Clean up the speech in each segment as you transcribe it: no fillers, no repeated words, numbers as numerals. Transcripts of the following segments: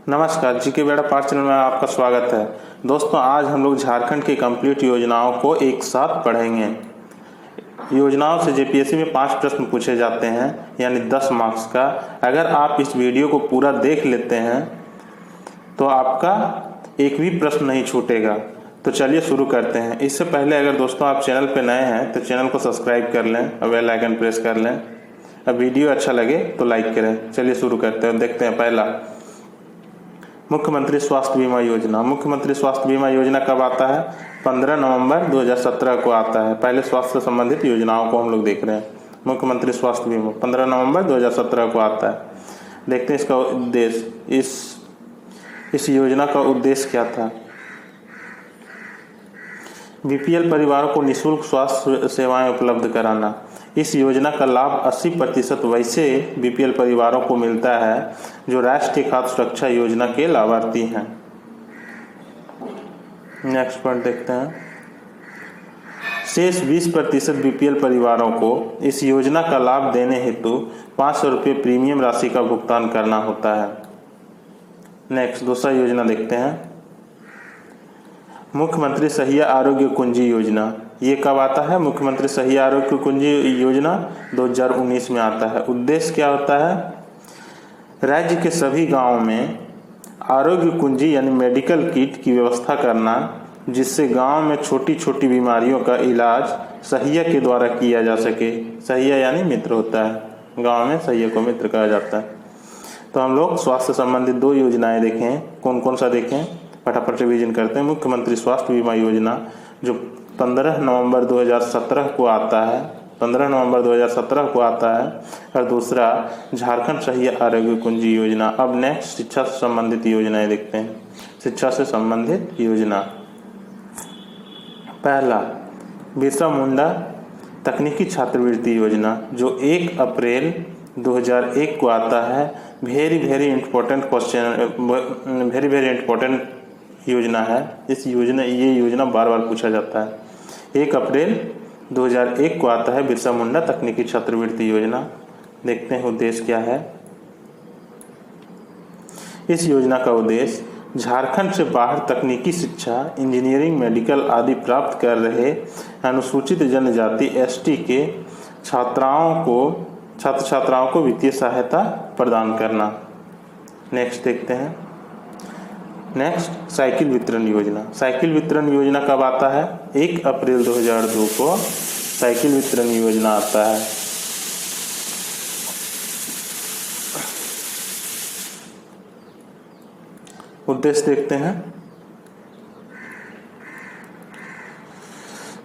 नमस्कार, जीके बेड़ा पाठ चैनल में आपका स्वागत है। दोस्तों, आज हम लोग झारखंड की कंप्लीट योजनाओं को एक साथ पढ़ेंगे। योजनाओं से जेपीएससी में 5 प्रश्न पूछे जाते हैं, यानी 10 मार्क्स का। अगर आप इस वीडियो को पूरा देख लेते हैं तो आपका एक भी प्रश्न नहीं छूटेगा। तो चलिए शुरू करते हैं। इससे पहले अगर दोस्तों आप चैनल पर नए हैं तो चैनल को सब्सक्राइब कर लें और बेल आइकन प्रेस कर लें। अब वीडियो अच्छा लगे तो लाइक करें। चलिए शुरू करते हैं। देखते हैं पहला, मुख्यमंत्री स्वास्थ्य बीमा योजना। मुख्यमंत्री स्वास्थ्य बीमा योजना कब आता है? 15 नवंबर 2017 को आता है। पहले स्वास्थ्य से संबंधित योजनाओं को हम लोग देख रहे हैं। मुख्यमंत्री स्वास्थ्य बीमा 15 नवंबर 2017 को आता है। देखते हैं इसका उद्देश्य। इस योजना का उद्देश्य क्या था? बीपीएल परिवारों को निःशुल्क स्वास्थ्य सेवाएं उपलब्ध कराना। इस योजना का लाभ 80% वैसे बीपीएल परिवारों को मिलता है जो राष्ट्रीय खाद्य सुरक्षा योजना के लाभार्थी हैं। नेक्स्ट पॉइंट देखते हैं। शेष 20% बीपीएल परिवारों को इस योजना का लाभ देने हेतु 500 रुपये प्रीमियम राशि का भुगतान करना होता है। नेक्स्ट दूसरा योजना देखते हैं, मुख्यमंत्री सहिया आरोग्य कुंजी योजना। ये कब आता है? मुख्यमंत्री सहिया आरोग्य कुंजी योजना 2019 में आता है। उद्देश्य क्या होता है? राज्य के सभी गांवों में आरोग्य कुंजी यानी मेडिकल किट की व्यवस्था करना, जिससे गांव में छोटी छोटी बीमारियों का इलाज सहिया के द्वारा किया जा सके। सहिया यानी मित्र होता है, गांव में सहिया को मित्र कहा जाता है। तो हम लोग स्वास्थ्य संबंधित 2 योजनाएं देखें। कौन कौन सा देखें? फटाफट रिवीजन करते हैं। मुख्यमंत्री स्वास्थ्य बीमा योजना जो 15 नवंबर 2017 को आता है, 15 नवंबर 2017 को आता है। और दूसरा झारखंड सहिया आरोग्य कुंजी योजना। अब नेक्स्ट शिक्षा से संबंधित योजनाएं देखते हैं। शिक्षा से संबंधित योजना, पहला बिरसा मुंडा तकनीकी छात्रवृत्ति योजना जो 1 अप्रैल 2001 को आता है। Very important question, very important योजना है। ये योजना बार बार पूछा जाता है। 1 अप्रैल 2001 को आता है बिरसा मुंडा तकनीकी छात्रवृत्ति योजना। देखते हैं उद्देश्य क्या है। इस योजना का उद्देश्य झारखंड से बाहर तकनीकी शिक्षा, इंजीनियरिंग, मेडिकल आदि प्राप्त कर रहे अनुसूचित जनजाति एसटी के छात्र छात्राओं को वित्तीय सहायता प्रदान करना। नेक्स्ट देखते हैं। नेक्स्ट साइकिल वितरण योजना। साइकिल वितरण योजना कब आता है? 1 अप्रैल 2002 को साइकिल वितरण योजना आता है। उद्देश्य देखते हैं।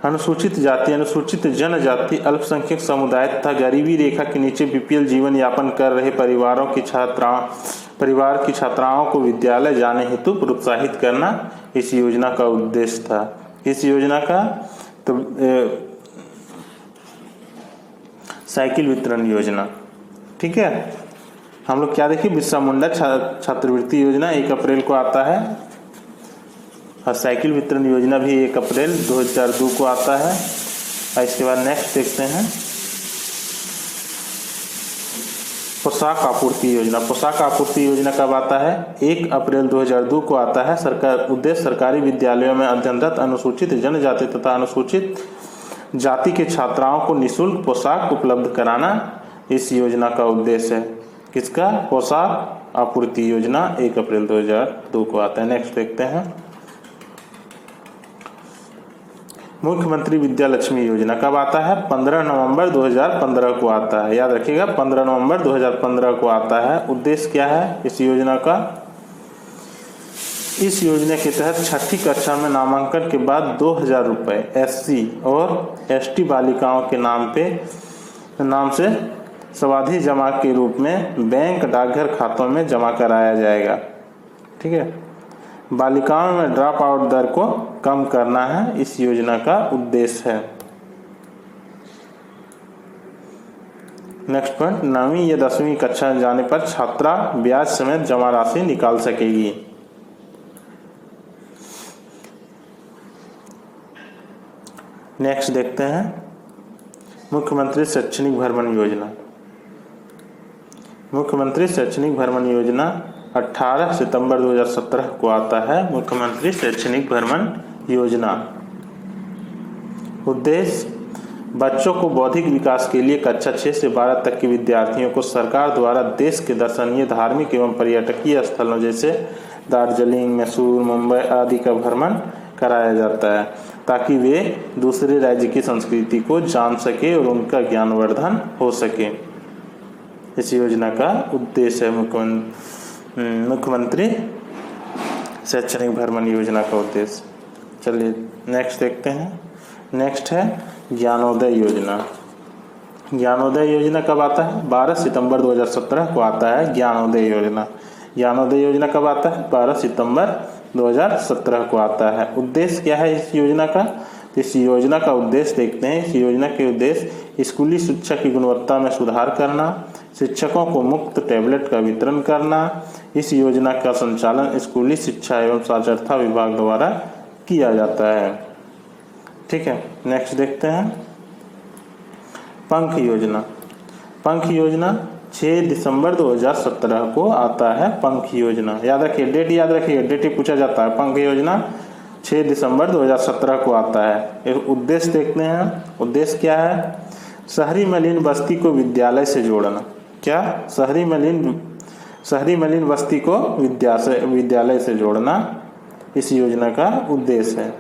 अनुसूचित जाति, अनुसूचित जनजाति, अल्पसंख्यक समुदाय तथा गरीबी रेखा के नीचे बीपीएल जीवन यापन कर रहे परिवार की छात्राओं को विद्यालय जाने हेतु प्रोत्साहित करना इस योजना का उद्देश्य था। इस योजना का तो साइकिल वितरण योजना, ठीक है। हम लोग क्या देखिए, बिरसा मुंडा छात्रवृत्ति योजना 1 अप्रैल को आता है और साइकिल वितरण योजना भी 1 अप्रैल 2002 को आता है। और इसके बाद नेक्स्ट देखते हैं पोशाक आपूर्ति योजना। पोशाक आपूर्ति योजना कब आता है? 1 अप्रैल 2002 को आता है। उद्देश्य सरकारी विद्यालयों में अध्ययनरत अनुसूचित जनजाति तथा अनुसूचित जाति के छात्राओं को निःशुल्क पोशाक उपलब्ध कराना इस योजना का उद्देश्य है। किसका? पोशाक आपूर्ति योजना 1 अप्रैल 2002 को आता है। नेक्स्ट देखते हैं मुख्यमंत्री विद्या लक्ष्मी योजना कब आता है? 15 नवंबर 2015 को आता है। याद रखिएगा, 15 नवंबर 2015 को आता है। उद्देश्य क्या है इस योजना का? इस योजना के तहत 6ठी कक्षा में नामांकन के बाद 2000 रुपये एससी और एसटी बालिकाओं के नाम से सावधि जमा के रूप में बैंक डाकघर खातों में जमा कराया जाएगा, ठीक है। बालिकाओं में ड्रॉप आउट दर को कम करना है इस योजना का उद्देश्य है। नेक्स्ट पॉइंट, 9वीं या 10वीं कक्षा में जाने पर छात्रा ब्याज समेत जमा राशि निकाल सकेगी। नेक्स्ट देखते हैं मुख्यमंत्री शैक्षणिक भ्रमण योजना। मुख्यमंत्री शैक्षणिक भ्रमण योजना 18 सितंबर 2017 को आता है मुख्यमंत्री शैक्षणिक भ्रमण योजना। उद्देश्य बच्चों को बौद्धिक विकास के लिए कक्षा 6 से 12 तक के विद्यार्थियों को सरकार द्वारा देश के दर्शनीय, धार्मिक एवं पर्यटकीय स्थलों जैसे दार्जिलिंग, मैसूर, मुंबई आदि का भ्रमण कराया जाता है ताकि वे दूसरे राज्य की संस्कृति को जान सके और उनका ज्ञानवर्धन हो सके। इस योजना का उद्देश्य है मुख्यमंत्री शैक्षणिक भ्रमण योजना का उद्देश्य। चलिए नेक्स्ट देखते हैं। नेक्स्ट है ज्ञानोदय योजना। ज्ञानोदय योजना कब आता है? 12 सितंबर 2017 को आता है ज्ञानोदय योजना। ज्ञानोदय योजना कब आता है? 12 सितंबर 2017 को आता है। उद्देश्य क्या है इस योजना का? इस योजना का उद्देश्य देखते हैं। इस योजना के उद्देश्य स्कूली शिक्षा की गुणवत्ता में सुधार करना, शिक्षकों को मुफ्त टैबलेट का वितरण करना। इस योजना का संचालन स्कूली शिक्षा एवं साक्षरता विभाग द्वारा किया जाता है। ठीक है, नेक्स्ट देखते हैं पंख योजना। पंख योजना 6 दिसंबर 2017 को आता है पंख योजना। याद रखिए, डेट याद रखिए, डेट ही पूछा जाता है। पंख योजना 6 दिसंबर 2017 को आता है। उद्देश्य देखते हैं। उद्देश्य क्या है? शहरी मलिन बस्ती को विद्यालय से जोड़ना। क्या? शहरी मलिन बस्ती को विद्यालय से जोड़ना इस योजना का उद्देश्य है।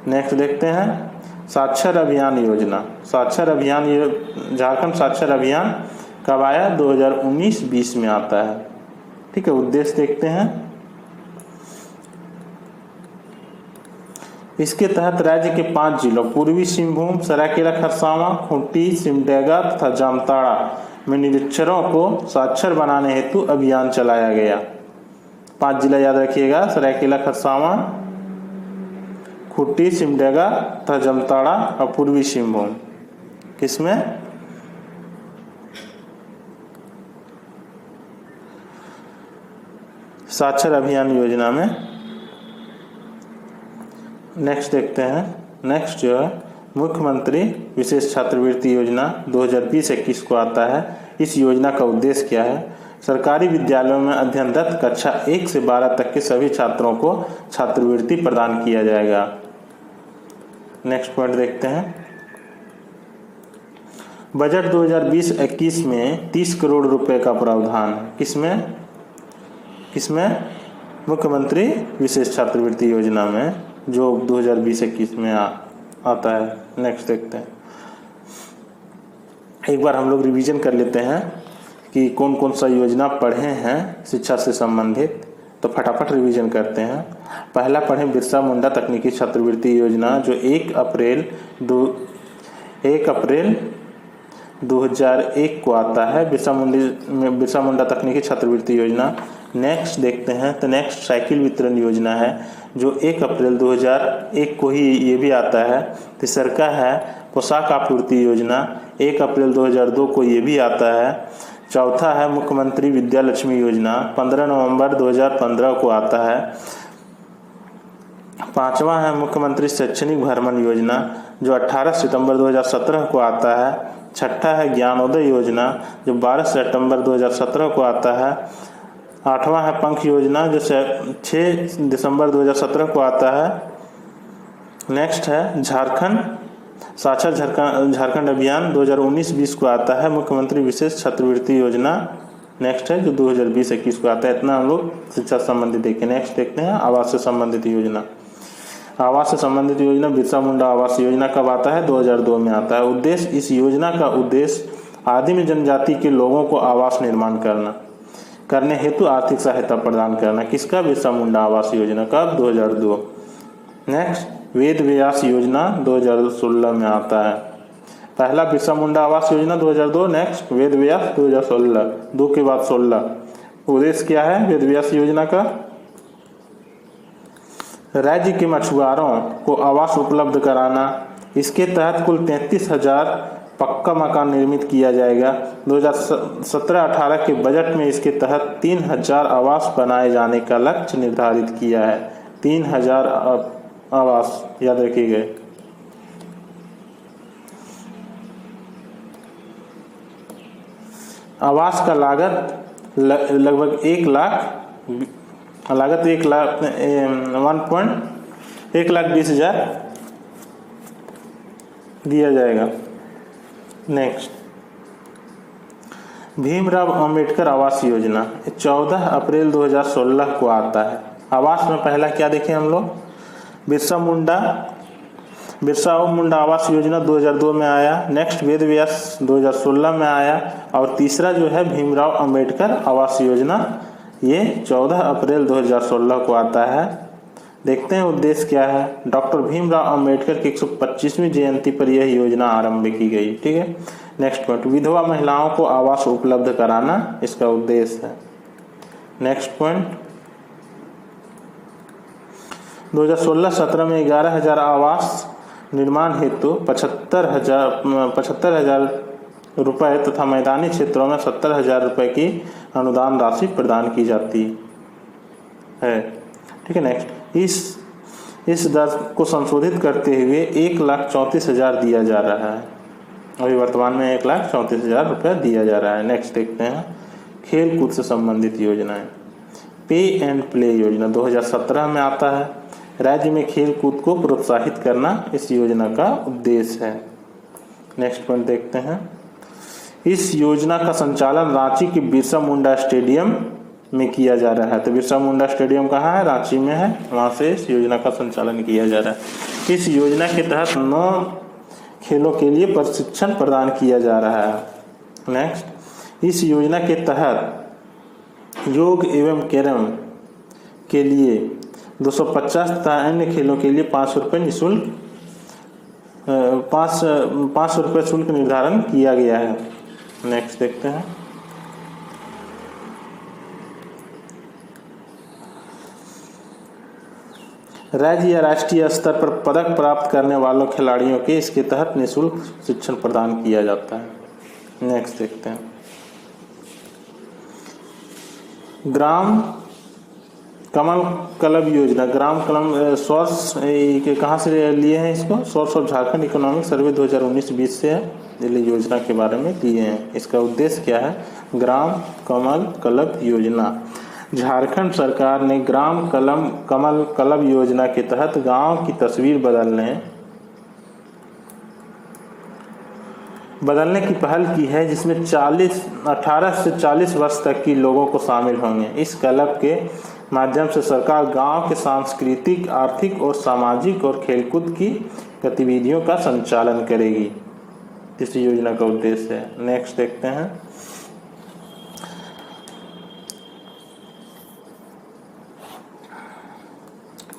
नेक्स्ट देखते हैं साक्षर अभियान योजना। साक्षर अभियान, झारखंड साक्षर अभियान कब आया? 2019-20 में आता है। ठीक है, उद्देश्य देखते हैं। इसके तहत राज्य के 5 जिलों पूर्वी सिंहभूम, सरायकेला खरसावां, खूंटी, सिमडेगा तथा जामताड़ा में निरीक्षरों को साक्षर बनाने हेतु अभियान चलाया गया। 5 जिला याद रखिएगा, सरायकेला खरसावां, खूंटी, सिमडेगा तथा जामताड़ा और पूर्वी सिंहभूम। किसमें? साक्षर अभियान योजना में। नेक्स्ट देखते हैं। नेक्स्ट जो है मुख्यमंत्री विशेष छात्रवृत्ति योजना 2020-21 को आता है। इस योजना का उद्देश्य क्या है? सरकारी विद्यालयों में अध्ययनरत कक्षा 1 से 12 तक के सभी छात्रों को छात्रवृत्ति प्रदान किया जाएगा। नेक्स्ट पॉइंट देखते हैं। बजट 2020-21 में 30 करोड़ रुपए का प्रावधान है। किसमें? मुख्यमंत्री विशेष छात्रवृत्ति योजना में, जो 2020-21 में आता है। नेक्स्ट देखते हैं। एक बार हम लोग रिवीजन कर लेते हैं कि कौन कौन सा योजना पढ़े हैं शिक्षा से संबंधित, तो फटाफट रिवीजन करते हैं। पहला पढ़े बिरसा मुंडा तकनीकी छात्रवृत्ति योजना, जो 1 अप्रैल 2001 को आता है। बिरसा मुंडा तकनीकी छात्रवृत्ति योजना। नेक्स्ट देखते हैं, तो नेक्स्ट साइकिल वितरण योजना है, जो 1 अप्रैल 2001 को ही ये भी आता है। तीसरा है पोशाक आपूर्ति योजना, 1 अप्रैल 2002 को ये भी आता है। चौथा है मुख्यमंत्री विद्या लक्ष्मी योजना, 15 नवंबर 2015 को आता है। पांचवा है मुख्यमंत्री शैक्षणिक भ्रमण योजना, जो 18 सितंबर 2017 को आता है। छठा है ज्ञानोदय योजना, जो 12 सितंबर 2017 को आता है। आठवां है पंख योजना, जो 6 दिसंबर 2017 को आता है। नेक्स्ट है झारखंड अभियान 2019-20 को आता है। मुख्यमंत्री विशेष छात्रवृत्ति योजना नेक्स्ट है, जो 2020-21 को आता है। इतना हम लोग शिक्षा संबंधित देखें। नेक्स्ट देखते हैं आवास से संबंधित योजना। आवास से संबंधित योजना बिरसा मुंडा आवास योजना कब आता है? 2002 में आता है। उद्देश्य, इस योजना का उद्देश्य आदिम जनजाति के लोगों को आवास निर्माण करने हेतु आर्थिक सहायता प्रदान करना। किसका? बिरसा मुंडा आवास योजना। कब? 2002। नेक्स्ट वेद व्यास योजना 2016 में आता है। पहला बिरसा मुंडा आवास योजना 2002, नेक्स्ट वेद व्यास 2016, 2 के बाद 16। उद्देश्य क्या है वेद व्यास योजना का? राज्य के मछुआरों को आवास उपलब्ध कराना। इसके तहत कुल 33,000 पक्का मकान निर्मित किया जाएगा। 2017-18 के बजट में इसके तहत 3,000 आवास बनाए जाने का लक्ष्य निर्धारित किया है। 3,000 आवास याद रखिएगा। आवास का लागत लगभग 1 लाख लागत 1,20,000 दिया जाएगा। नेक्स्ट, भीमराव अंबेडकर आवास योजना 14 अप्रैल 2016 को आता है। आवास में पहला क्या देखें हम लोग, बिरसा मुंडा आवास योजना 2002 में आया। नेक्स्ट, वेद व्यास 2016 में आया। और तीसरा जो है भीमराव अंबेडकर आवास योजना, ये 14 अप्रैल 2016 को आता है। देखते हैं उद्देश्य क्या है। डॉक्टर भीमराव अंबेडकर की 125वीं जयंती पर यह योजना आरंभ की गई। ठीक है। नेक्स्ट पॉइंट, विधवा महिलाओं को आवास उपलब्ध कराना इसका उद्देश्य है। नेक्स्ट पॉइंट, 2016-17 में 11,000 आवास निर्माण हेतु 75,000 रुपये तथा मैदानी क्षेत्रों में 70,000 रुपये की अनुदान राशि प्रदान की जाती है। ठीक है। नेक्स्ट, इस दर को संशोधित करते हुए 1,34,000 दिया जा रहा है। अभी वर्तमान में 1,34,000 रुपये दिया जा रहा है। नेक्स्ट देखते हैं खेल कूद से संबंधित योजनाएं। पे एंड प्ले योजना 2017 में आता है। राज्य में खेल कूद को प्रोत्साहित करना इस योजना का उद्देश्य है। नेक्स्ट पॉइंट देखते हैं, इस योजना का संचालन रांची के बिरसा मुंडा स्टेडियम में किया जा रहा है। तो बिरसा मुंडा स्टेडियम कहाँ है, रांची में है, वहाँ से इस योजना का संचालन किया जा रहा है। इस योजना के तहत 9 खेलों के लिए प्रशिक्षण प्रदान किया जा रहा है। नेक्स्ट, इस योजना के तहत योग एवं कैरम के लिए 250 तथा अन्य खेलों के लिए 500 रुपये निःशुल्क 500 रुपये शुल्क निर्धारण किया गया है। नेक्स्ट देखते हैं, राज्य या राष्ट्रीय स्तर पर पदक प्राप्त करने वालों खिलाड़ियों के इसके तहत निःशुल्क शिक्षण प्रदान किया जाता है। नेक्स्ट देखते हैं, ग्राम कमल क्लब योजना। ग्राम क्लब सोर्स के कहाँ से लिए हैं इसको, source of Jharkhand economic survey 2019-20 से है। दिल्ली योजना के बारे में दिए हैं। इसका उद्देश्य क्या है, ग्राम कमल क्लब योजना। झारखंड सरकार ने ग्राम कमल क्लब योजना के तहत गांव की तस्वीर बदलने की पहल की है, जिसमें 18 से 40 वर्ष तक की लोगों को शामिल होंगे। इस क्लब के माध्यम से सरकार गांव के सांस्कृतिक, आर्थिक और सामाजिक और खेलकूद की गतिविधियों का संचालन करेगी। इस योजना का उद्देश्य है। नेक्स्ट देखते हैं,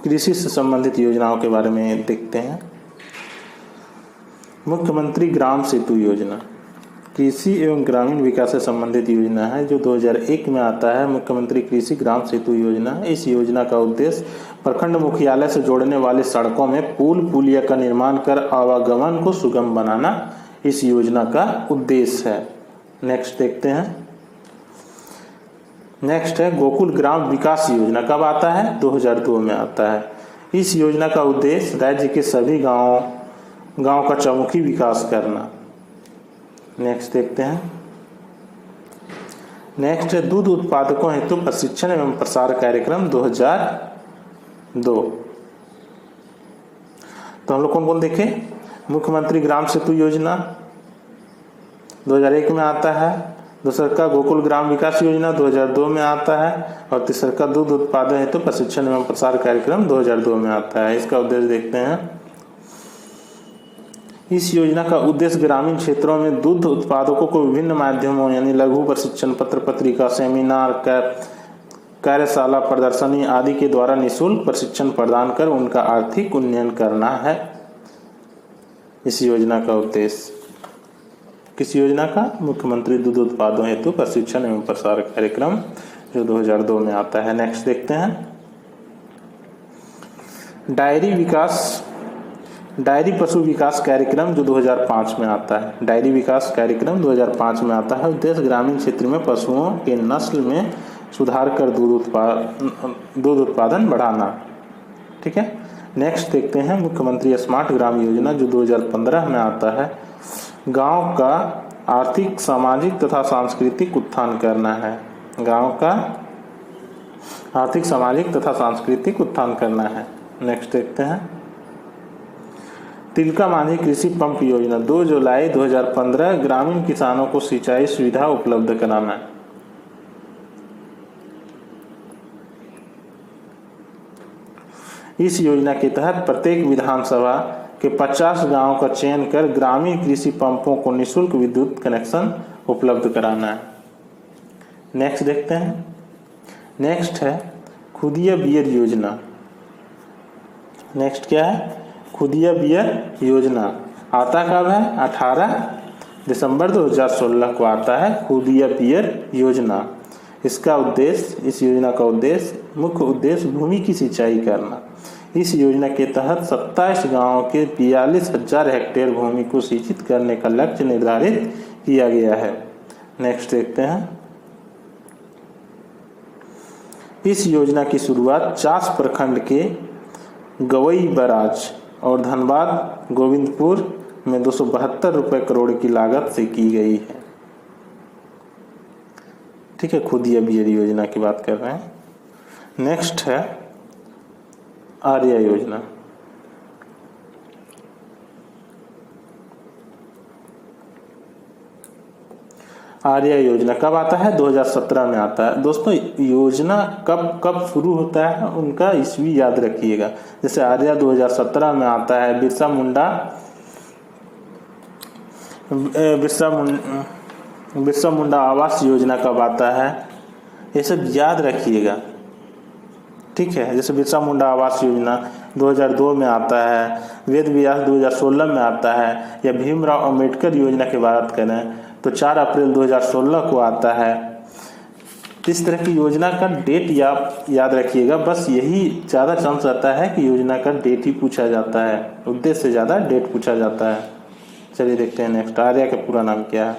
कृषि से संबंधित योजनाओं के बारे में देखते हैं। मुख्यमंत्री ग्राम सेतु योजना कृषि एवं ग्रामीण विकास से संबंधित योजना है, जो 2001 में आता है। मुख्यमंत्री कृषि ग्राम सेतु योजना, इस योजना का उद्देश्य प्रखंड मुख्यालय से जोड़ने वाली सड़कों में पुलिया का निर्माण कर आवागमन को सुगम बनाना इस योजना का उद्देश्य है। नेक्स्ट देखते हैं, नेक्स्ट है गोकुल ग्राम विकास योजना। कब आता है, 2002 में आता है। इस योजना का उद्देश्य राज्य के सभी गांव का चौमुखी विकास करना। नेक्स्ट देखते हैं, नेक्स्ट है दूध उत्पादकों हेतु प्रशिक्षण एवं प्रसार कार्यक्रम 2002। तो हम लोग कौन कौन देखे, मुख्यमंत्री ग्राम सेतु योजना 2001 में आता है, दूसरा का गोकुल ग्राम विकास योजना 2002 में आता है, और तीसरा का दूध उत्पादन हेतु प्रशिक्षण एवं प्रसार कार्यक्रम 2002 में आता है। इसका उद्देश्य देखते हैं, इस योजना का उद्देश्य ग्रामीण क्षेत्रों में दूध उत्पादकों को विभिन्न माध्यमों यानी लघु प्रशिक्षण पत्र, पत्रिका, सेमिनार, कार्यशाला, प्रदर्शनी आदि के द्वारा निःशुल्क प्रशिक्षण प्रदान कर उनका आर्थिक उन्नयन करना है। इस योजना का उद्देश्य किस योजना का, मुख्यमंत्री दूध उत्पादों हेतु प्रशिक्षण एवं प्रसार कार्यक्रम, जो 2002 में आता है। नेक्स्ट देखते हैं, डायरी पशु विकास कार्यक्रम जो 2005 में आता है। डायरी विकास कार्यक्रम 2005 में आता है। उद्देश्य ग्रामीण क्षेत्र में पशुओं के नस्ल में सुधार कर दूध उत्पादन बढ़ाना। ठीक है। नेक्स्ट देखते हैं, मुख्यमंत्री स्मार्ट ग्राम योजना जो 2015 में आता है। गांव का आर्थिक, सामाजिक तथा सांस्कृतिक उत्थान करना है। गांव का आर्थिक, सामाजिक तथा सांस्कृतिक उत्थान करना है। नेक्स्ट देखते हैं, तिलका मांझी कृषि पंप योजना 2 जुलाई 2015 ग्रामीण किसानों को सिंचाई सुविधा उपलब्ध कराना। इस योजना के तहत प्रत्येक विधानसभा के 50 गांवों का चयन कर ग्रामीण कृषि पंपों को निःशुल्क विद्युत कनेक्शन उपलब्ध कराना है। नेक्स्ट देखते हैं, नेक्स्ट है खुदिया बियर योजना। नेक्स्ट क्या है, खुदिया बियर योजना। आता कब है, 18 दिसंबर 2016 को आता है खुदिया बियर योजना। इसका उद्देश्य, इस योजना का उद्देश्य, मुख्य उद्देश्य भूमि की सिंचाई करना। इस योजना के तहत 27 गांवों के 42,000 हेक्टेयर भूमि को सिंचित करने का लक्ष्य निर्धारित किया गया है। नेक्स्ट देखते हैं, इस योजना की शुरुआत चास प्रखंड के गवई बराज और धनबाद गोविंदपुर में 272 रुपये करोड़ की लागत से की गई है। ठीक है, खुदिया बियर योजना की बात कर रहे हैं। नेक्स्ट है आर्या योजना। आर्या योजना कब आता है, 2017 में आता है। दोस्तों योजना कब शुरू होता है उनका ईस्वी याद रखिएगा। जैसे आर्या 2017 में आता है। बिरसा मुंडा आवास योजना कब आता है, ये सब याद रखिएगा। ठीक है, जैसे बिरसा मुंडा आवास योजना 2002 में आता है, वेद व्यास 2016 में आता है, या भीमराव अंबेडकर योजना की बात करें तो 4 अप्रैल 2016 को आता है। इस तरह की योजना का डेट याद रखिएगा। बस यही ज़्यादा चांस रहता है कि योजना का डेट ही पूछा जाता है, उद्देश्य से ज़्यादा डेट पूछा जाता है। चलिए देखते हैं नेक्स्ट, आर्या का पूरा नाम क्या है।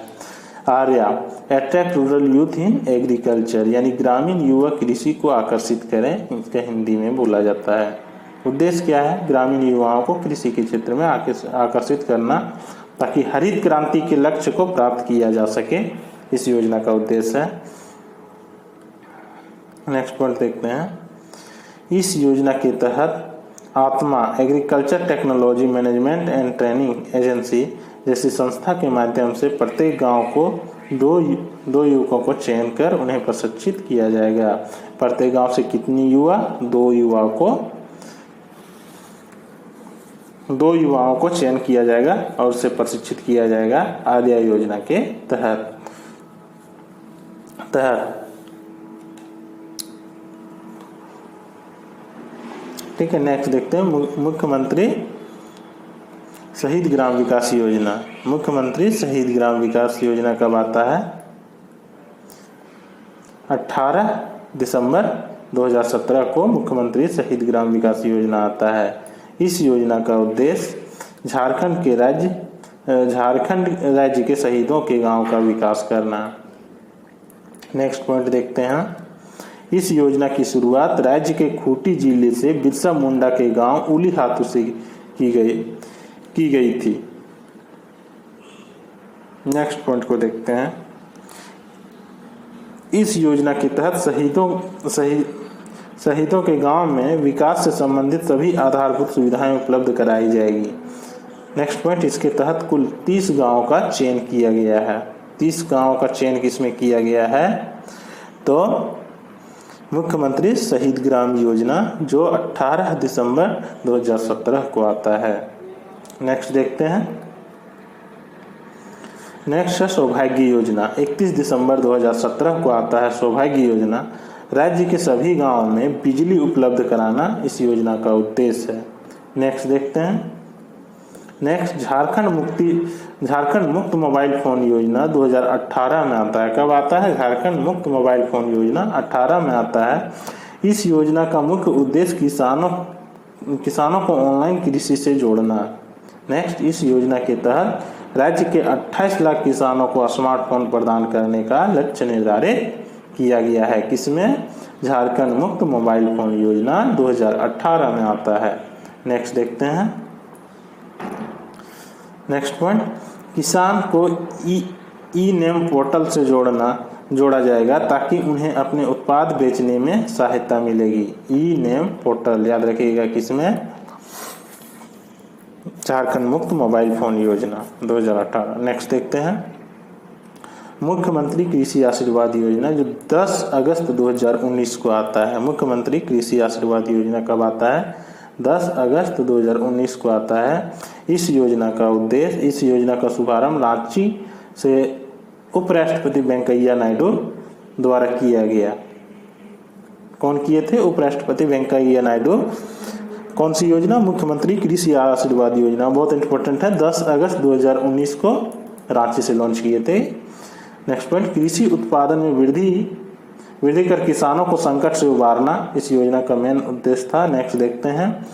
Arya attract rural youth in agriculture, यानी ग्रामीण युवा कृषि को आकर्षित करें, इसका हिंदी में बोला जाता है। उद्देश्य क्या है, ग्रामीण युवाओं को कृषि के क्षेत्र में आकर्षित करना ताकि हरित क्रांति के लक्ष्य को प्राप्त किया जा सके, इस योजना का उद्देश्य है। नेक्स्ट पॉइंट देखते हैं, इस योजना के तहत आत्मा agriculture technology management and training agency जैसी संस्था के माध्यम से प्रत्येक गांव को दो युवकों को चयन कर उन्हें प्रशिक्षित किया जाएगा। प्रत्येक गांव से कितनी युवा, 2 युवाओं को चयन किया जाएगा और उसे प्रशिक्षित किया जाएगा आर्या योजना के तहत। ठीक है, नेक्स्ट देखते हैं मुख्यमंत्री शहीद ग्राम विकास योजना। मुख्यमंत्री शहीद ग्राम विकास योजना कब आता है, 18 दिसंबर 2017 को मुख्यमंत्री शहीद ग्राम विकास योजना आता है। इस योजना का उद्देश्य झारखंड राज्य के शहीदों के गांव का विकास करना। नेक्स्ट पॉइंट देखते हैं, इस योजना की शुरुआत राज्य के खूंटी जिले से बिरसा मुंडा के गांव उली हाथू से की गई थी। नेक्स्ट पॉइंट को देखते हैं, इस योजना के तहत शहीदों के गांव में विकास से संबंधित सभी आधारभूत सुविधाएं उपलब्ध कराई जाएगी। नेक्स्ट पॉइंट, इसके तहत कुल 30 गांवों का चयन किया गया है। 30 गांवों का चयन किसमें किया गया है, तो मुख्यमंत्री शहीद ग्राम योजना जो 18 दिसंबर 2017 को आता है। नेक्स्ट देखते हैं, नेक्स्ट है सौभाग्य योजना। 31 दिसंबर 2017 को आता है सौभाग्य योजना। राज्य के सभी गांवों में बिजली उपलब्ध कराना इस योजना का उद्देश्य है। नेक्स्ट देखते हैं, नेक्स्ट झारखंड मुक्त मोबाइल फ़ोन योजना 2018 में आता है। कब आता है, झारखंड मुक्त मोबाइल फ़ोन योजना 18 में आता है। इस योजना का मुख्य उद्देश्य किसानों को ऑनलाइन कृषि से जोड़ना। नेक्स्ट, इस योजना के तहत राज्य के 28 लाख किसानों को स्मार्टफोन प्रदान करने का लक्ष्य निर्धारित किया गया है। किसमें, झारखंड मुक्त मोबाइल फ़ोन योजना 2018 में आता है। नेक्स्ट देखते हैं, नेक्स्ट पॉइंट, किसान को ई नेम पोर्टल से जोड़ना। जोड़ा जाएगा ताकि उन्हें अपने उत्पाद बेचने में सहायता मिलेगी। ई नेम पोर्टल याद रखिएगा किसमें, झारखंड मुक्त मोबाइल फोन योजना 2018। नेक्स्ट देखते हैं मुख्यमंत्री कृषि आशीर्वाद योजना जो 10 अगस्त 2019 को आता है। मुख्यमंत्री कृषि आशीर्वाद योजना कब आता है? 10 अगस्त 2019 को आता है। इस योजना का उद्देश्य, इस योजना का शुभारंभ रांची से उपराष्ट्रपति वेंकैया नायडू द्वारा किया गया। कौन किए थे? उपराष्ट्रपति वेंकैया नायडू। कौन सी योजना? मुख्यमंत्री कृषि आशीर्वाद योजना, बहुत इंपॉर्टेंट है। 10 अगस्त 2019 को रांची से लॉन्च किए थे। नेक्स्ट पॉइंट, कृषि उत्पादन में वृद्धि कर किसानों को संकट से उबारना इस योजना का मेन उद्देश्य था। नेक्स्ट देखते हैं,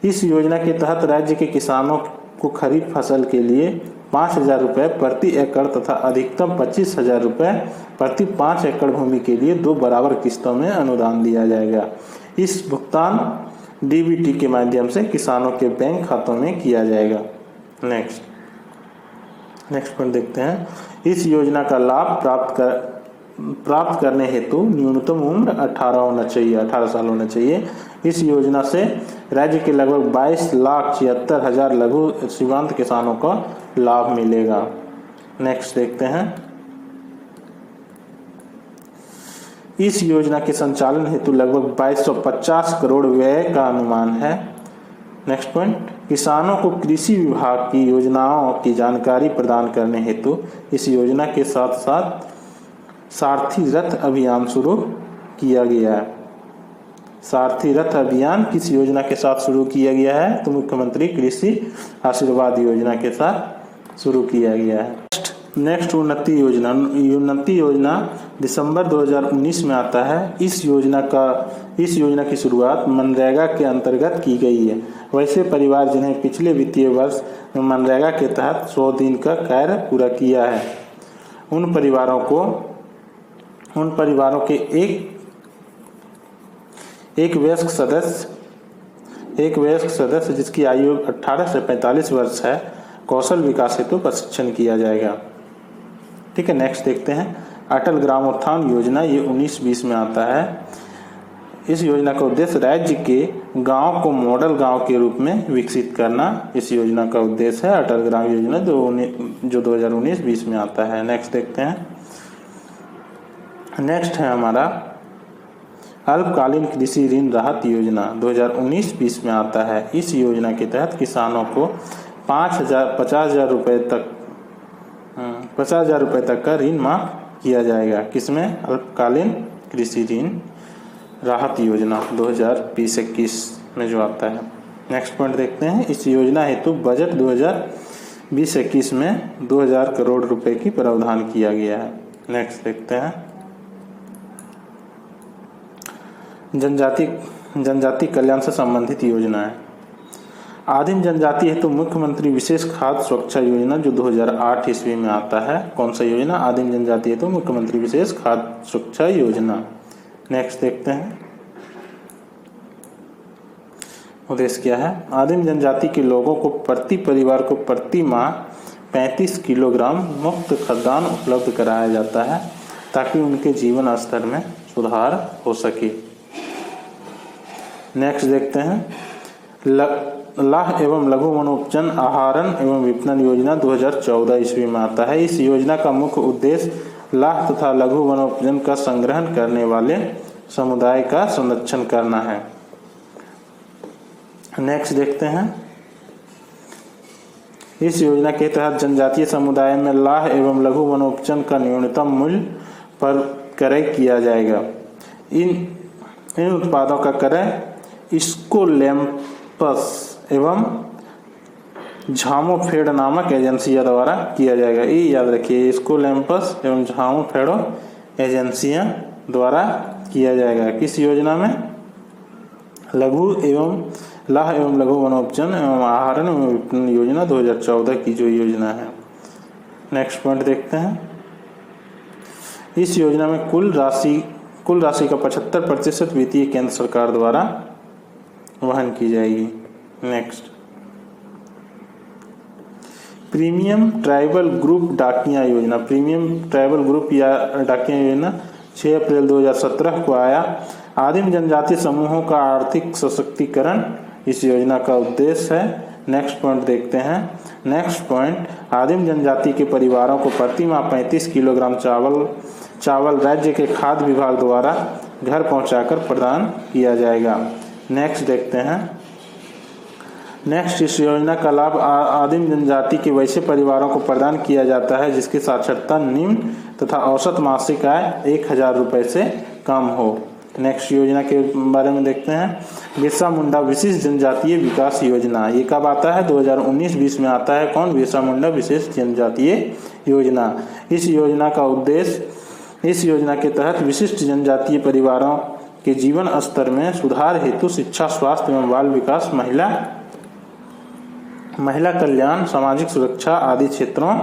इस योजना के तहत राज्य के किसानों को खरीफ फसल के लिए 5,000 रुपये प्रति एकड़ तथा अधिकतम 25,000 रुपये प्रति 5 एकड़ भूमि के लिए 2 बराबर किस्तों में अनुदान दिया जाएगा। इस भुगतान डीबीटी के माध्यम से किसानों के बैंक खातों में किया जाएगा। नेक्स्ट पॉइंट देखते हैं, इस योजना का लाभ प्राप्त करने हेतु न्यूनतम उम्र 18 साल होना चाहिए। इस योजना से राज्य के लगभग 22,76,000 लघु सीमांत किसानों को लाभ मिलेगा। नेक्स्ट देखते हैं, इस योजना के संचालन हेतु लगभग 2250 करोड़ व्यय का अनुमान है। नेक्स्ट पॉइंट, किसानों को कृषि विभाग की योजनाओं की जानकारी प्रदान करने हेतु इस योजना के साथ साथ सारथी रथ अभियान शुरू किया गया है। सारथी रथ अभियान किस योजना के साथ शुरू किया गया है? तो मुख्यमंत्री कृषि आशीर्वाद योजना के साथ शुरू किया गया है। नेक्स्ट उन्नति योजना दिसंबर 2019 में आता है। इस योजना की शुरुआत मनरेगा के अंतर्गत की गई है। वैसे परिवार जिन्हें पिछले वित्तीय वर्ष में मनरेगा के तहत 100 दिन का कार्य पूरा किया है, उन परिवारों के एक वयस्क सदस्य जिसकी आयु 18 से 45 वर्ष है, कौशल विकास हेतु प्रशिक्षण किया जाएगा। ठीक है, नेक्स्ट देखते हैं अटल ग्रामोत्थान योजना, ये 19-20 में आता है। इस योजना का उद्देश्य राज्य के गांव को मॉडल गांव के रूप में विकसित करना इस योजना का उद्देश्य है। अटल ग्राम योजना जो 2019-20 में आता है। नेक्स्ट देखते हैं, नेक्स्ट है हमारा अल्पकालीन कृषि ऋण राहत योजना 2019-20 में आता है। इस योजना के तहत किसानों को 50,000 रुपये तक का ऋण माफ किया जाएगा। किसमें? अल्पकालीन कृषि ऋण राहत योजना 2020-21 में जो आता है। नेक्स्ट पॉइंट देखते हैं, इस योजना हेतु बजट 2020-21 में 2,000 करोड़ रुपए की प्रावधान किया गया है। नेक्स्ट देखते हैं, जनजाति कल्याण से संबंधित योजना है। आदिम जनजाति हेतु मुख्यमंत्री विशेष खाद्य सुरक्षा योजना जो 2008 ईस्वी में आता है। कौन सा योजना? आदिम जनजाति हेतु मुख्यमंत्री विशेष खाद्य सुरक्षा योजना। नेक्स्ट देखते हैं, उद्देश्य क्या है? आदिम जनजाति के लोगों को प्रति परिवार को प्रति माह 35 किलोग्राम मुफ्त खाद्यान्न उपलब्ध कराया जाता है ताकि उनके जीवन स्तर में सुधार हो सके। नेक्स्ट देखते हैं, लाह एवं लघु वनोपजन आहरण एवं विपणन योजना 2014 ईस्वी में आता है। इस योजना का मुख्य उद्देश्य लाह तथा लघु वनोपजन का संग्रहण करने वाले समुदाय का संरक्षण करना है। नेक्स्ट देखते हैं, इस योजना के तहत जनजातीय समुदाय में लाह एवं लघु वनोपजन का न्यूनतम मूल्य पर क्रय किया जाएगा। इन उत्पादों का क्रय इस्कोलैम्पस एवं झामोफेड नामक एजेंसियों द्वारा किया जाएगा। ये याद रखिए, इस्कोलैम्पस एवं झामोफेडो एजेंसियां द्वारा किया जाएगा। किस योजना में? लाह एवं लघु वनोपजन एवं आहरण एवं विपणन योजना 2014 की जो योजना है। नेक्स्ट पॉइंट देखते हैं, इस योजना में कुल राशि का 75% वित्तीय केंद्र सरकार द्वारा वहन की जाएगी। नेक्स्ट, प्रीमियम ट्राइबल ग्रुप डाकिया योजना, प्रीमियम ट्राइबल ग्रुप या डाकिया योजना 6 अप्रैल 2017 को आया। आदिम जनजाति समूहों का आर्थिक सशक्तिकरण इस योजना का उद्देश्य है। नेक्स्ट पॉइंट देखते हैं। नेक्स्ट पॉइंट, आदिम जनजाति के परिवारों को प्रति माह 35 किलोग्राम चावल राज्य के खाद्य विभाग द्वारा घर पहुंचाकर प्रदान किया जाएगा। नेक्स्ट देखते हैं। नेक्स्ट, इस योजना का लाभ आदिम जनजाति के वैसे परिवारों को प्रदान किया जाता है जिसकी साक्षरता निम्न तथा औसत मासिक आय 1000 रुपये से कम हो। नेक्स्ट योजना के बारे में देखते हैं। बिरसा मुंडा विशिष्ट जनजातीय विकास योजना, ये कब आता है? 2019-20 में आता है। कौन? बिरसा मुंडा विशिष्ट जनजातीय योजना। इस योजना का उद्देश्य, इस योजना के तहत विशिष्ट जनजातीय परिवारों के जीवन स्तर में सुधार हेतु शिक्षा, स्वास्थ्य एवं बाल विकास, महिला कल्याण, सामाजिक सुरक्षा आदि क्षेत्रों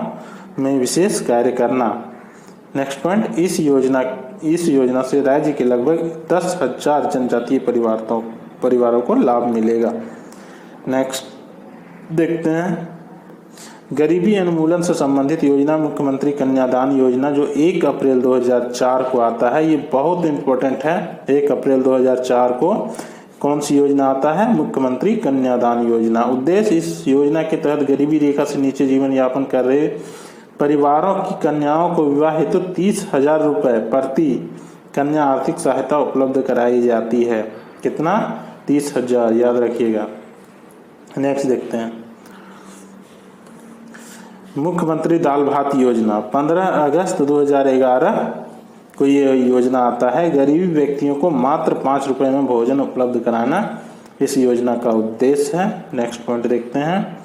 में विशेष कार्य करना। नेक्स्ट पॉइंट, इस योजना से राज्य के लगभग 10,000 जनजातीय परिवारों को लाभ मिलेगा। नेक्स्ट देखते हैं। गरीबी उन्मूलन से संबंधित योजना मुख्यमंत्री कन्यादान योजना जो 1 अप्रैल 2004 को आता है, ये बहुत इंपॉर्टेंट है। 1 अप्रैल 2004 को कौन सी योजना आता है? मुख्यमंत्री कन्यादान योजना। उद्देश्य, इस योजना के तहत गरीबी रेखा से नीचे जीवन यापन कर रहे परिवारों की कन्याओं को विवाह हेतु 30,000 रुपये प्रति कन्या आर्थिक सहायता उपलब्ध कराई जाती है। कितना? 30,000, याद रखिएगा। नेक्स्ट देखते हैं। मुख्यमंत्री दाल भात योजना 15 अगस्त 2011 को ये योजना आता है। गरीबी व्यक्तियों को मात्र 5 रुपये में भोजन उपलब्ध कराना इस योजना का उद्देश्य है। नेक्स्ट पॉइंट देखते हैं।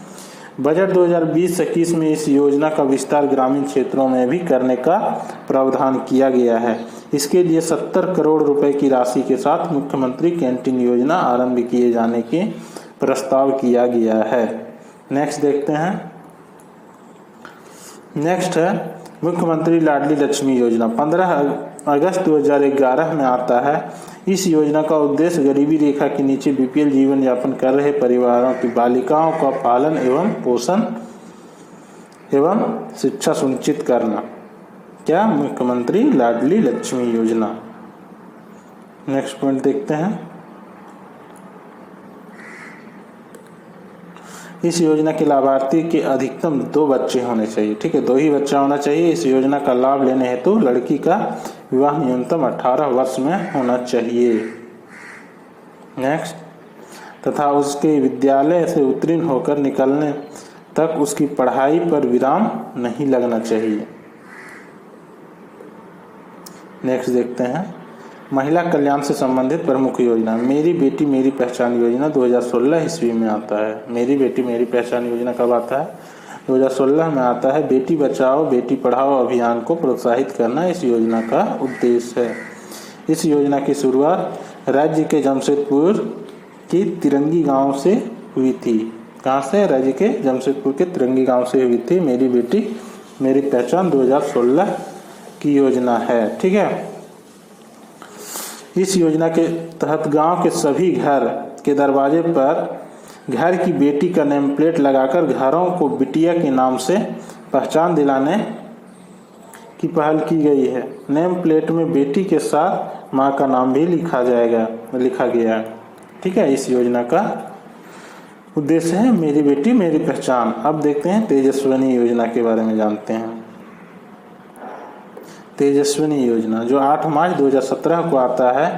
बजट 2020-21 में इस योजना का विस्तार ग्रामीण क्षेत्रों में भी करने का प्रावधान किया गया है। इसके लिए 70 करोड़ रुपए की राशि के साथ मुख्यमंत्री कैंटीन योजना आरंभ किए जाने के प्रस्ताव किया गया है। नेक्स्ट देखते हैं। नेक्स्ट है मुख्यमंत्री लाडली लक्ष्मी योजना 15 अगस्त 2011 में आता है। इस योजना का उद्देश्य गरीबी रेखा के नीचे बीपीएल जीवन यापन कर रहे परिवारों की बालिकाओं का पालन एवं पोषण एवं शिक्षा सुनिश्चित करना। क्या? मुख्यमंत्री लाडली लक्ष्मी योजना। नेक्स्ट पॉइंट देखते हैं। इस योजना के लाभार्थी के अधिकतम 2 बच्चे होने चाहिए। ठीक है, 2 ही बच्चा होना चाहिए। इस योजना का लाभ लेने हेतु लड़की का विवाह न्यूनतम 18 वर्ष में होना चाहिए। नेक्स्ट, तथा उसके विद्यालय से उत्तीर्ण होकर निकलने तक उसकी पढ़ाई पर विराम नहीं लगना चाहिए। नेक्स्ट देखते हैं। महिला कल्याण से संबंधित प्रमुख योजना मेरी बेटी मेरी पहचान योजना 2016 ईस्वी में आता है। मेरी बेटी मेरी पहचान योजना कब आता है? 2016 में आता है। बेटी बचाओ बेटी पढ़ाओ अभियान को प्रोत्साहित करना इस योजना का उद्देश्य है। इस योजना की शुरुआत राज्य के जमशेदपुर की तिरंगी गांव से हुई थी। कहाँ से? राज्य के जमशेदपुर के तिरंगी गांव से हुई थी। मेरी बेटी मेरी पहचान 2016 की योजना है। ठीक है। इस योजना के तहत गांव के सभी घर के दरवाजे पर घर की बेटी का नेम प्लेट लगाकर घरों को बिटिया के नाम से पहचान दिलाने की पहल की गई है। नेम प्लेट में बेटी के साथ मां का नाम भी लिखा गया है। ठीक है, इस योजना का उद्देश्य है मेरी बेटी मेरी पहचान। अब देखते हैं तेजस्विनी योजना के बारे में जानते हैं। तेजस्विनी योजना जो 8 मार्च 2017 को आता है।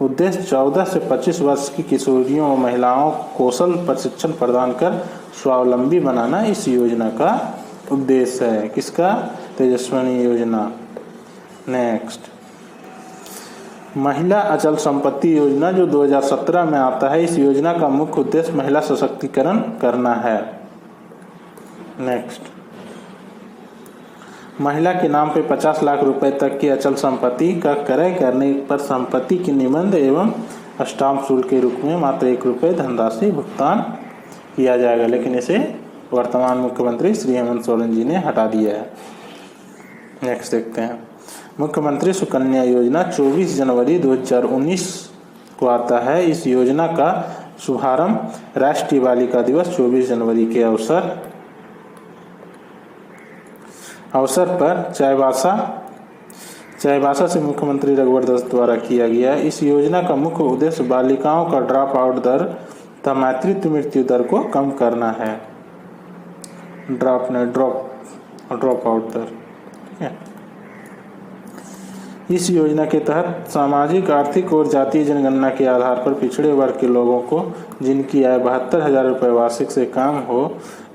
उद्देश्य 14 से 25 वर्ष की किशोरियों और महिलाओं को कौशल प्रशिक्षण प्रदान कर स्वावलंबी बनाना इस योजना का उद्देश्य है। किसका? तेजस्विनी योजना। नेक्स्ट, महिला अचल संपत्ति योजना जो 2017 में आता है। इस योजना का मुख्य उद्देश्य महिला सशक्तिकरण करना है। नेक्स्ट, महिला के नाम पे 50 लाख रुपए तक की अचल संपत्ति का क्रय करने पर संपत्ति के निबंध एवं स्टाम्प शुल्क के रूप में मात्र 1 रुपये धनराशि भुगतान किया जाएगा, लेकिन इसे वर्तमान मुख्यमंत्री श्री हेमंत सोरेन जी ने हटा दिया है। नेक्स्ट देखते हैं। मुख्यमंत्री सुकन्या योजना 24 जनवरी 2019 को आता है। इस योजना का शुभारंभ राष्ट्रीय बालिका दिवस 24 जनवरी के अवसर अवसर पर चाईबासा से मुख्यमंत्री रघुवर दास द्वारा किया गया। इस योजना का मुख्य उद्देश्य बालिकाओं का ड्रॉप आउट दर तथा मातृत्व मृत्यु दर को कम करना है। ड्रॉप आउट दर, ठीक है। इस योजना के तहत सामाजिक, आर्थिक और जातीय जनगणना के आधार पर पिछड़े वर्ग के लोगों को जिनकी आय 72,000 रुपये वार्षिक से कम हो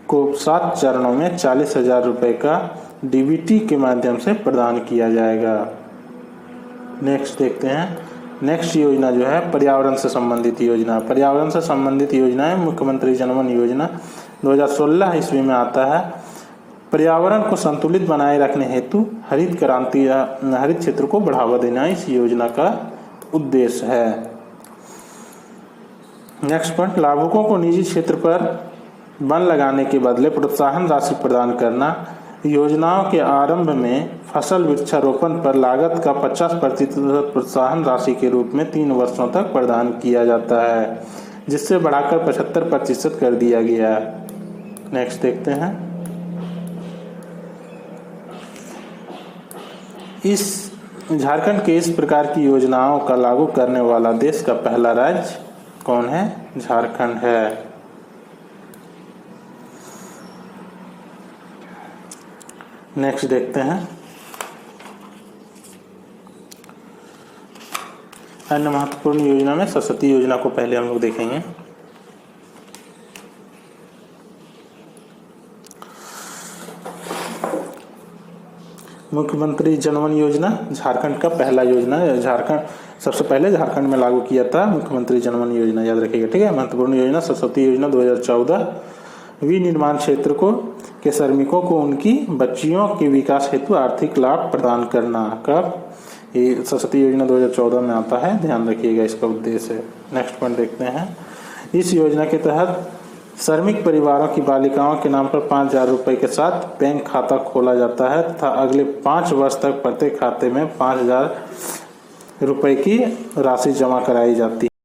को 7 चरणों में 40,000 रुपये का डीबीटी के माध्यम से प्रदान किया जाएगा। नेक्स्ट देखते हैं। नेक्स्ट योजना जो है पर्यावरण से संबंधित योजना। पर्यावरण से संबंधित योजनाएं मुख्यमंत्री जनवन योजना 2016 ईस्वी में आता है। पर्यावरण को संतुलित बनाए रखने हेतु हरित क्रांति या हरित क्षेत्र को बढ़ावा देना इस योजना का उद्देश्य है। नेक्स्ट पॉइंट, लाभुकों को निजी क्षेत्र पर वन लगाने के बदले प्रोत्साहन राशि प्रदान करना। योजनाओं के आरंभ में फसल वृक्षारोपण पर लागत का 50% प्रोत्साहन राशि के रूप में 3 वर्षों तक प्रदान किया जाता है, जिससे बढ़ाकर 75% कर दिया गया है। नेक्स्ट देखते हैं। इस झारखंड के इस प्रकार की योजनाओं का लागू करने वाला देश का पहला राज्य कौन है? झारखंड है। नेक्स्ट देखते हैं। अन्य महत्वपूर्ण योजना में सरस्वती योजना को पहले हम लोग देखेंगे। मुख्यमंत्री जनवन योजना झारखंड का पहला योजना है। सबसे पहले झारखंड में लागू किया था मुख्यमंत्री जनवन योजना, याद रखिएगा, ठीक है। महत्वपूर्ण योजना सरस्वती योजना 2014 विनिर्माण क्षेत्र के श्रमिकों को उनकी बच्चियों के विकास हेतु आर्थिक लाभ प्रदान करना का ये सरस्वती योजना 2014 में आता है, ध्यान रखिएगा, इसका उद्देश्य है। नेक्स्ट पॉइंट देखते हैं। इस योजना के तहत श्रमिक परिवारों की बालिकाओं के नाम पर 5,000 रुपये के साथ बैंक खाता खोला जाता है तथा अगले 5 वर्ष तक प्रत्येक खाते में 5,000 रुपये की राशि जमा कराई जाती है।